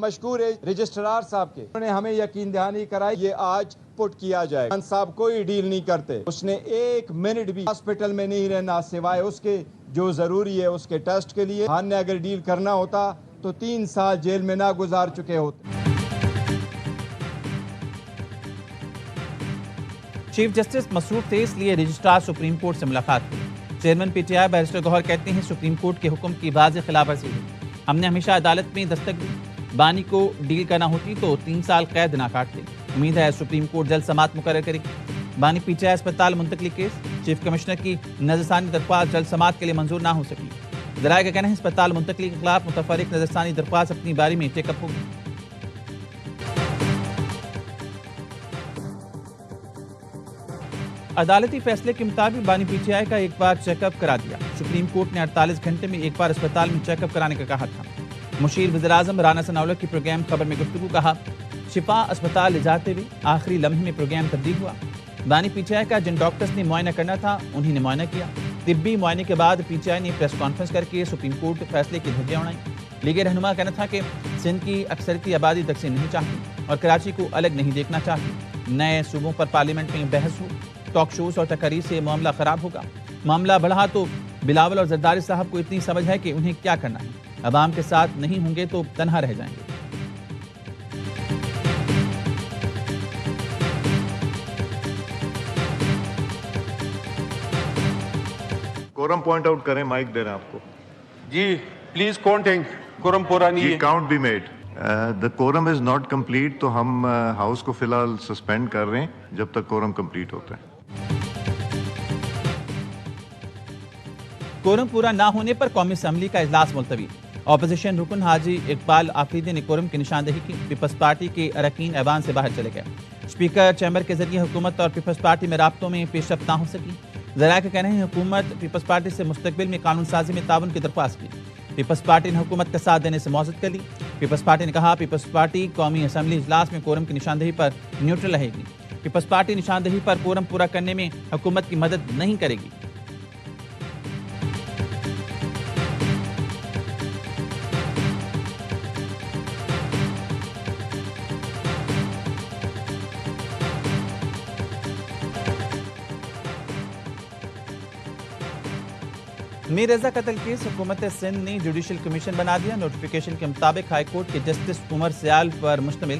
مشکور ہے رجسٹرار صاحب کے، انہوں نے ہمیں یقین دہانی کرائی یہ آج پٹ کیا جائے. خان صاحب کوئی ڈیل نہیں کرتے، اس نے 1 منٹ بھی ہاسپٹل میں نہیں رہنا سوائے اس کے جو ضروری ہے اس کے ٹیسٹ کے لیے. خان نے اگر ڈیل کرنا ہوتا تو 3 سال جیل میں نہ گزار چکے ہوتے. چیف جسٹس مسعود تھے، اس لیے رجسٹرار سپریم کورٹ سے ملاقات کی. Chairman P T I barrister Gohar کہتے ہیں سپریم کورٹ کے حکم کی واضح خلاف ورزی ہوئی. ہم نے ہمیشہ عدالت میں دستک دی، بانی کو ڈیل کرنا ہوتی تو 3 سال قید نہ کاٹتے. امید ہے سپریم کورٹ جلد سماعت مقرر کرے گی. بانی پی ٹی آئی اسپتال منتقلی کیس، چیف کمشنر کی نظرثانی درخواست جلد سماعت کے لیے منظور نہ ہو سکی. ذرائع کا کہنا ہے اسپتال منتقلی کے خلاف متفرق نظرثانی درخواست اپنی باری میں ٹیک اپ ہوگی. عدالتی فیصلے کے مطابق بانی پی ٹی آئی کا ایک بار چیک اپ کرا دیا. سپریم کورٹ نے 48 گھنٹے میں ایک بار اسپتال میں چیک اپ کرانے کا کہا تھا. مشیر وزیراعظم رانا ثناءاللہ کی پروگرام خبر میں گفتگو کہا شفا اسپتال لے جاتے ہوئے آخری لمحے میں پروگرام تبدیل ہوا. بانی پی ٹی آئی کا جن ڈاکٹرز نے معائنہ کرنا تھا انہی نے معائنہ کیا. طبی معائنے کے بعد پی ٹی آئی نے پریس کانفرنس کر کے سپریم کورٹ فیصلے کی دھجیاں اڑائیں. لیگ رہنما کا کہنا تھا کہ سندھ کی اکثریتی آبادی تقسیم نہیں چاہتی اور کراچی کو الگ نہیں دیکھنا چاہتی. نئے صوبوں پر پارلیمنٹ میں بحث ہو، ٹاک شوز اور تقاریر سے معاملہ خراب ہوگا. معاملہ بڑھا تو بلاول اور زرداری صاحب کو اتنی سمجھ ہے کہ انہیں کیا کرنا ہے. عوام کے ساتھ نہیں ہوں گے تو تنہا رہ جائیں گے. کورم پوائنٹ آؤٹ کریں، مائک دے رہے ہیں آپ کو. جی پلیز کاؤنٹنگ کورم پورا نہیں جی ہے. کاؤنٹ بھی made. The quorum is not complete, تو ہم ہاؤس کو فی الحال سسپینڈ کر رہے ہیں جب تک کورم کمپلیٹ ہوتا ہے. کورم پورا نہ ہونے پر قومی اسمبلی کا اجلاس ملتوی. اپوزیشن رکن حاجی اقبال آفریدی نے کورم کی نشاندہی کی. پیپلز پارٹی کے اراکین ایوان سے باہر چلے گئے. اسپیکر چیمبر کے ذریعے حکومت اور پیپلز پارٹی میں رابطوں میں پیش رفت نہ ہو سکی. ذرائع کا کہنا ہے حکومت پیپلز پارٹی سے مستقبل میں قانون سازی میں تعاون کی درخواست کی. پیپلز پارٹی نے حکومت کا ساتھ دینے سے معذرت کر لی. پیپلز پارٹی نے کہا پیپلز پارٹی قومی اسمبلی اجلاس میں کورم کی نشاندہی پر نیوٹرل رہے گی. پیپلز پارٹی نشاندہی پر کورم پورا کرنے میں حکومت کی مدد نہیں کرے گی. میر رضا قتل کیس، حکومت سندھ نے جوڈیشل کمیشن بنا دیا. نوٹیفیکیشن کے مطابق ہائی کورٹ کے جسٹس عمر سیال پر مشتمل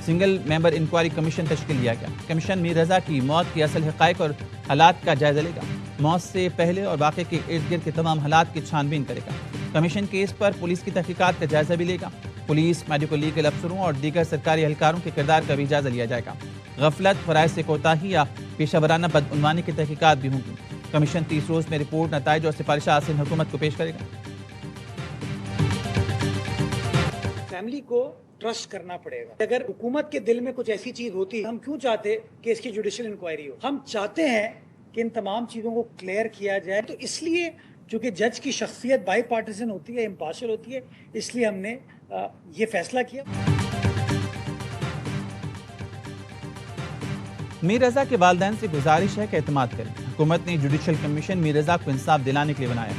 سنگل ممبر انکوائری کمیشن تشکیل دیا گیا. کمیشن میر رضا کی موت کے اصل حقائق اور حالات کا جائزہ لے گا. موت سے پہلے اور واقعے کے ارد گرد کے تمام حالات کی چھان بین کرے گا. کمیشن کیس پر پولیس کی تحقیقات کا جائزہ بھی لے گا. پولیس، میڈیکل لیگل افسروں اور دیگر سرکاری اہلکاروں کے کردار کا بھی جائزہ لیا جائے گا. غفلت، فرائض سے کوتاہی یا پیشہ ورانہ بدعنوانی کی تحقیقات بھی ہوں گی. کمیشن 30 روز میں رپورٹ، نتائج اور سفارشات سندھ حکومت کو پیش کرے گا. فیملی کو ٹرسٹ کرنا پڑے گا. اگر حکومت کے دل میں کچھ ایسی چیز ہوتی ہے، ہم کیوں چاہتے کہ اس کی جوڈیشل انکوائری ہو؟ ہم چاہتے ہیں کہ ان تمام چیزوں کو کلیئر کیا جائے. تو اس لیے چونکہ جج کی شخصیت بائی پارٹیزن ہوتی ہے، امپارشل ہوتی ہے، اس لیے ہم نے یہ فیصلہ کیا. میر رضا کے والدین سے گزارش ہے کہ اعتماد کریں. حکومت نے جوڈیشل کمیشن میر رضا کو انصاف دلانے کے لیے بنایا.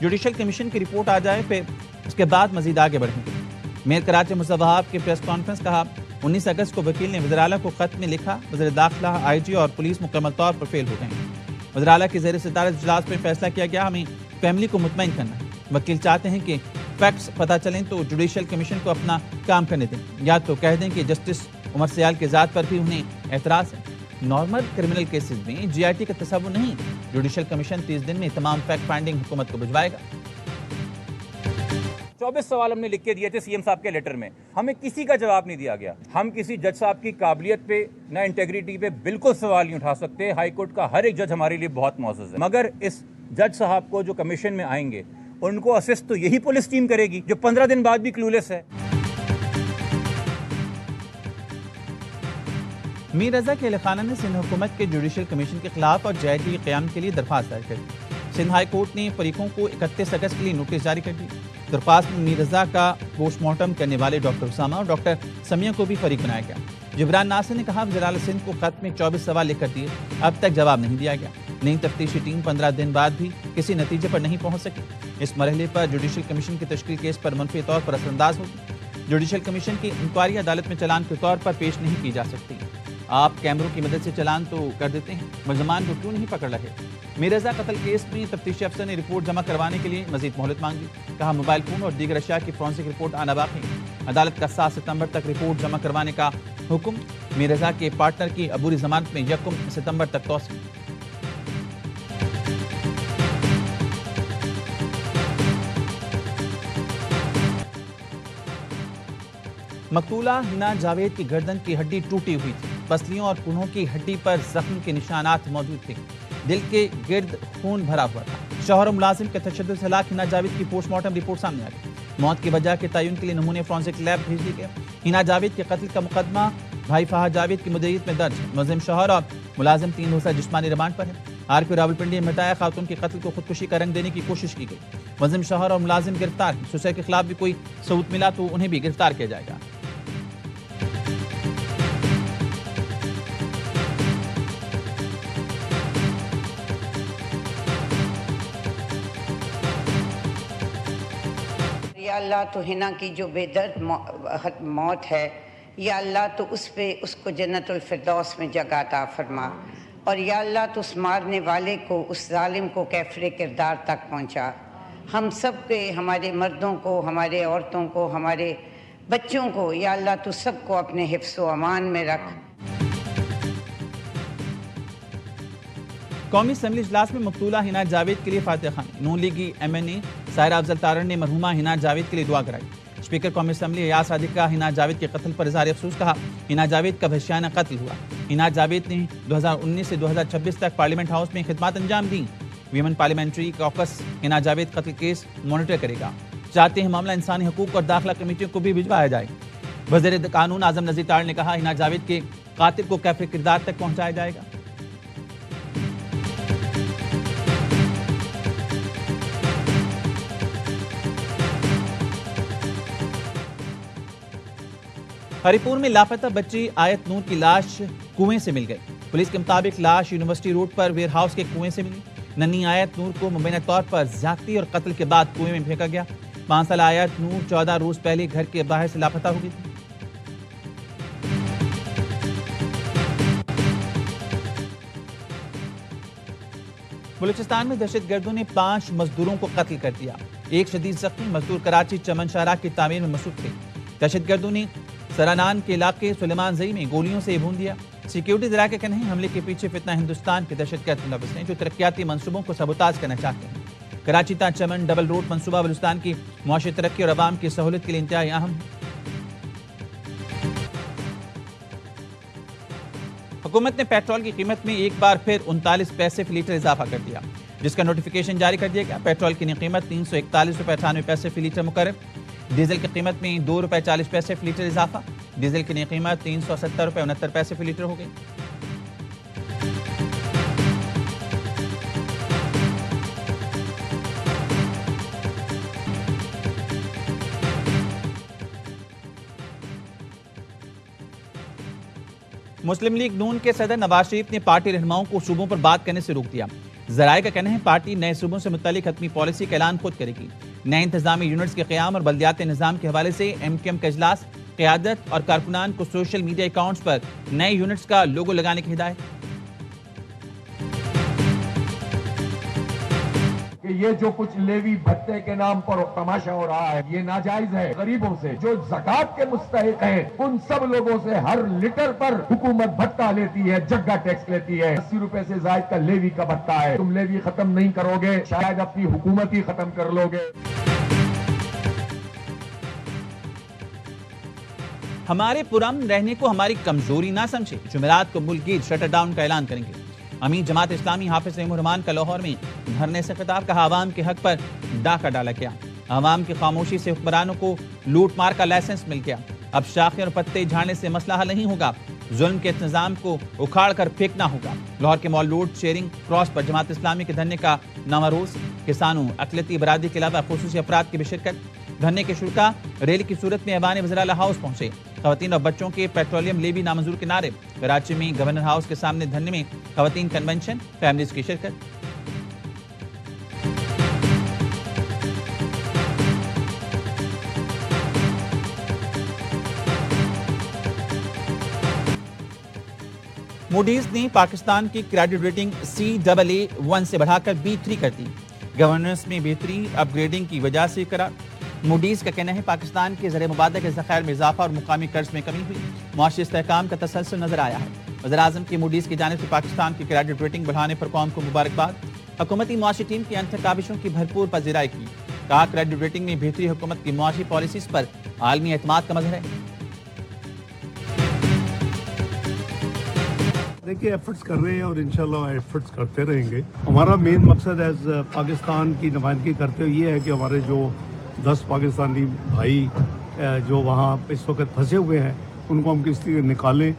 جوڈیشل کمیشن کی رپورٹ آ جائے پھر اس کے بعد مزید آگے بڑھیں گے. میر کراچی مصوحات کی پریس کانفرنس. کہا 19 اگست کو وکیل نے وزراعلیٰ کو خط میں لکھا وزیر داخلہ، آئی جی اور پولیس مکمل طور پر فیل ہو گئے ہیں. وزراعلیٰ کے زیر صدارت اجلاس میں فیصلہ کیا گیا ہمیں فیملی کو مطمئن کرنا ہے. وکیل چاہتے ہیں کہ فیکٹس پتہ چلیں تو جوڈیشل کمیشن کو اپنا کام کرنے دیں، یا تو کہہ دیں کہ جسٹس عمر سیال کے ذات پر بھی انہیں اعتراض ہے. نارمل کرمنل کیسز میں جی آئی ٹی کا تصور نہیں. جوڈیشل کمیشن 30 دن میں تمام فیکٹ فائنڈنگ حکومت کو بھجوائے گا. 24 سوال ہم نے لکھ کے دیے تھے سی ایم صاحب کے لیٹر میں، ہمیں کسی کا جواب نہیں دیا گیا. ہم کسی جج صاحب کی قابلیت پہ نہ انٹیگریٹی پہ بالکل سوال نہیں اٹھا سکتے. ہائی کورٹ کا ہر ایک جج ہمارے لیے بہت معزز ہے، مگر اس جج صاحب کو جو کمیشن میں آئیں گے ان کو اسسٹ تو یہی پولیس ٹیم کرے گی جو 15 دن بعد بھی کلولیس ہے. میر رضا کے اہل خانہ نے سندھ حکومت کے جوڈیشل کمیشن کے خلاف اور جے آئی ٹی کے قیام کے لیے درخواست دائر کر دی. سندھ ہائی کورٹ نے فریقوں کو 31 اگست کے لیے نوٹس جاری کر دی. درخواست میں میر رضا کا پوسٹ مارٹم کرنے والے ڈاکٹر اسامہ اور ڈاکٹر سمیہ کو بھی فریق بنایا گیا. جبران ناصر نے کہا وزیر اعلیٰ سندھ کو خط میں 24 سوال لکھ کر دیے، اب تک جواب نہیں دیا گیا. نئی تفتیشی ٹیم 15 دن بعد بھی کسی نتیجے پر نہیں پہنچ سکی. اس مرحلے پر جوڈیشل کمیشن کی تشکیل کیس پر منفی طور پر اثر انداز ہوگی. جوڈیشل کمیشن کی انکوائری عدالت میں چلان کے طور پر پیش نہیں کی جا سکتی۔ آپ کیمروں کی مدد سے چلان تو کر دیتے ہیں، ملزمان کو کیوں نہیں پکڑ رہے؟ میر رضا قتل کیس میں تفتیشی افسر نے رپورٹ جمع کروانے کے لیے مزید مہلت مانگی، کہا موبائل فون اور دیگر اشیاء کی فورنسک رپورٹ آنا باقی۔ عدالت کا 7 ستمبر تک رپورٹ جمع کروانے کا حکم۔ میر رضا کے پارٹنر کی عبوری ضمانت میں 1 ستمبر تک توسیع۔ مقتولہ ہنا جاوید کی گردن کی ہڈی ٹوٹی ہوئی تھی، پسلیوں اور کونھوں کی ہڈی پر زخم کے نشانات موجود تھے، دل کے گرد خون بھرا ہوا تھا۔ شوہر و ملازم کے تشدد سے ہلاک ہنا جاوید کی پوسٹ مارٹم رپورٹ سامنے آ گئی۔ موت کی وجہ کے تعین کے لیے نمونے فورنسک لیب بھیج دیے گئے۔ ہنا جاوید کے قتل کا مقدمہ بھائی فہد جاوید کی مدیریت میں درج ہے۔ ملزم شوہر اور ملازم 3 روزہ جسمانی ریمانڈ پر ہیں۔ RPO راولپنڈی میں مٹایا خاتون کے قتل کو خودکشی کا رنگ دینے کی کوشش کی گئی۔ ملزم شوہر اور ملازم گرفتار ہیں۔ سوسائڈ کے خلاف بھی کوئی ثبوت ملا تو انہیں بھی گرفتار کیا جائے گا۔ یا اللہ تو ہنا کی جو بے درد موت ہے، یا اللہ تو اس کو جنت الفردوس میں جگہ عطا فرما، اور یا اللہ تو اس مارنے والے کو، اس ظالم کو کیفر کردار تک پہنچا۔ ہم سب کے، ہمارے مردوں کو، ہمارے عورتوں کو، ہمارے بچوں کو، یا اللہ تو سب کو اپنے حفظ و امان میں رکھ۔ قومی اسمبلی اجلاس میں مقتولہ ہنا جاوید کے لیے فاتحہ خوانی۔ نون لیگی MNA سائرہ افضل تارڑ نے مرحومہ ہنا جاوید کے لیے دعا کرائی۔ اسپیکر قومی اسمبلی ایاز صادق کا ہنا جاوید کے قتل پر اظہار افسوس، کہا ہنا جاوید کا وحشیانہ قتل ہوا۔ ہنا جاوید نے 2019 سے 2026 تک پارلیمنٹ ہاؤس میں خدمات انجام دیں۔ ویمن پارلیمنٹری کاکس ہنا جاوید قتل کیس مانیٹر کرے گا۔ چاہتے ہیں معاملہ انسانی حقوق اور داخلہ کمیٹیوں کو بھی بھجوایا جائے۔ وزیر قانون اعظم نذیر تارڑ نے کہا ہنا جاوید کے قاتل کو کیفر کردار تک پہنچایا جائے گا۔ ہری پور میں لاپتہ بچی آیت نور کی لاش کنویں سے مل گئی۔ پولیس کے مطابق لاش university road per where house کے کنویں سے ملی۔ ننھی آیت نور کو مبینہ طور پر زیادتی اور قتل کے بعد کنویں میں پھینکا گیا۔ 5 سالہ آیت نور 14 روز پہلے گھر کے باہر سے لاپتہ ہو گئی تھی۔ بلوچستان میں دہشت گردوں نے 5 مزدوروں کو قتل کر دیا، ایک شدید زخمی۔ مزدور کراچی چمن شاہراہ کی تعمیر میں مصروف تھے۔ دہشت گردوں نے سرانان کے علاقے سلیمان زئی میں گولیوں سے بھون دیا۔ سیکیورٹی ذرائع کا کہنا ہے حملے کے پیچھے فتنہ ہندوستان کے دہشت گرد ملوث ہیں جو ترقیاتی منصوبوں کو سبوتاژ کرنا چاہتے ہیں۔ کراچی تا چمن ڈبل روڈ منصوبہ بلوچستان کی معاشی ترقی اور عوام کی سہولت کے لیے انتہائی اہم ہے۔ حکومت نے پیٹرول کی قیمت میں ایک بار پھر 39 پیسے فی لیٹر اضافہ کر دیا، جس کا نوٹیفیکیشن جاری کر دیا گیا۔ پیٹرول کی نئی قیمت 341.98 روپے فی لیٹر مقرر۔ ڈیزل کی قیمت میں 2.40 روپے فی لیٹر اضافہ۔ ڈیزل کی نئی قیمت 370.69 روپے فی لیٹر ہو گئی۔ مسلم لیگ نون کے صدر نواز شریف نے پارٹی رہنماؤں کو صوبوں پر بات کرنے سے روک دیا۔ ذرائع کا کہنا ہے پارٹی نئے صوبوں سے متعلق حتمی پالیسی کا اعلان خود کرے گی۔ نئے انتظامی یونٹس کے قیام اور بلدیاتی نظام کے حوالے سے MQM کا اجلاس، قیادت اور کارکنان کو سوشل میڈیا اکاؤنٹس پر نئے یونٹس کا لوگو لگانے کی ہدایت۔ کہ یہ جو کچھ لیوی بھتے کے نام پر تماشا ہو رہا ہے یہ ناجائز ہے۔ غریبوں سے جو زکوٰۃ کے مستحق ہیں ان سب لوگوں سے ہر لیٹر پر حکومت بھتہ لیتی ہے، جگہ ٹیکس لیتی ہے۔ 80 روپے سے زائد کا لیوی کا بھتہ ہے۔ تم لیوی ختم نہیں کرو گے شاید اپنی حکومت ہی ختم کر لو گے۔ ہمارے پرامن رہنے کو ہماری کمزوری نہ سمجھے، جمعرات کو ملک گیر شٹر ڈاؤن کا اعلان کریں گے۔ امین جماعت اسلامی حافظ رحیم الرحمان کا لاہور میں دھرنے سے خطاب، کہا عوام کے حق پر ڈاکہ ڈالا گیا، عوام کی خاموشی سے حکمرانوں کو لوٹ مار کا لائسنس مل گیا۔ اب شاخیں اور پتے جھاڑنے سے مسئلہ حل نہیں ہوگا، ظلم کے نظام کو اکھاڑ کر پھینکنا ہوگا۔ لاہور کے مال روڈ شیئرنگ کراس پر جماعت اسلامی کے دھرنے کا نامہ روز، کسانوں، اقلیتی برادری کے علاوہ خصوصی افراد کی بھی شرکت۔ دھرنے کے شرکا ریلی کی صورت میں ایوان وزراء ہاؤس پہنچے۔ خواتین اور بچوں کے پیٹرولیم لیوی نامنظور کے نعرے۔ کراچی میں گورنر ہاؤس کے سامنے دھرنے میں خواتین کنونشن، فیملیز کی شرکت۔ موڈیز نے پاکستان کی کریڈٹ ریٹنگ CAA1 سے بڑھا کر B3 کر دی. گورننس میں بہتری اپ گریڈنگ کی وجہ سے قرار. موڈیز کا کہنا ہے پاکستان کے زر مبادلہ کے ذخائر میں اضافہ اور مقامی قرض میں کمی ہوئی. معاشی استحکام کا تسلسل نظر آیا ہے. وزیراعظم کی موڈیز کی جانب سے پاکستان کی کریڈٹ ریٹنگ بڑھانے پر قوم کو مبارکباد. حکومتی معاشی ٹیم کی انتھک کاوشوں کی بھرپور پذیرائی کی. کہا کریڈٹ ریٹنگ میں بہتری حکومت کی معاشی پالیسیز پر عالمی اعتماد کا مظہر ہے. دیکھیے ایفرٹس کر رہے ہیں اور انشاءاللہ ایفرٹس کرتے رہیں گے. ہمارا مین مقصد ایز پاکستان کی نمائندگی کرتے ہوئے یہ ہے کہ ہمارے جو 10 پاکستانی بھائی جو وہاں اس وقت پھنسے ہوئے ہیں ان کو ہم کس طرح نکالیں.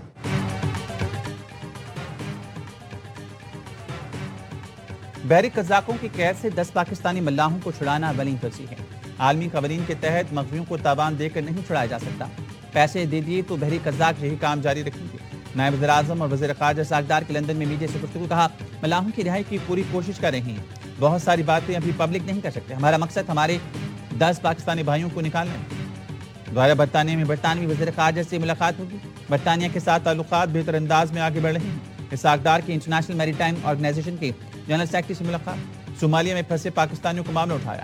بحری قزاقوں کی قید سے 10 پاکستانی ملاحوں کو چھڑانا اولین ترجیح ہے. عالمی قوانین کے تحت مغویوں کو تاوان دے کر نہیں چھڑایا جا سکتا. پیسے دے دیے تو بحری قزاق یہی کام جاری رکھیں گے. نائب وزیر اعظم اور وزیر خارجہ ساکھدار کی لندن میں میڈیا سے گفتگو. کہا ملاحوں کی رہائی کی پوری کوشش کر رہے ہیں. بہت ساری باتیں ابھی پبلک نہیں کر سکتے. ہمارا مقصد ہمارے 10 پاکستانی بھائیوں کو نکالنا ہے. دوبارہ برطانیہ میں برطانوی وزیر خارجہ سے ملاقات ہوگی. برطانیہ کے ساتھ تعلقات بہتر انداز میں آگے بڑھ رہے ہیں. ساکھدار کی انٹرنیشنل میری ٹائم آرگنائزیشن کے جنرل سیکرٹری سے ملاقات. صومالیہ میں پھنسے پاکستانیوں کو معاملہ اٹھایا.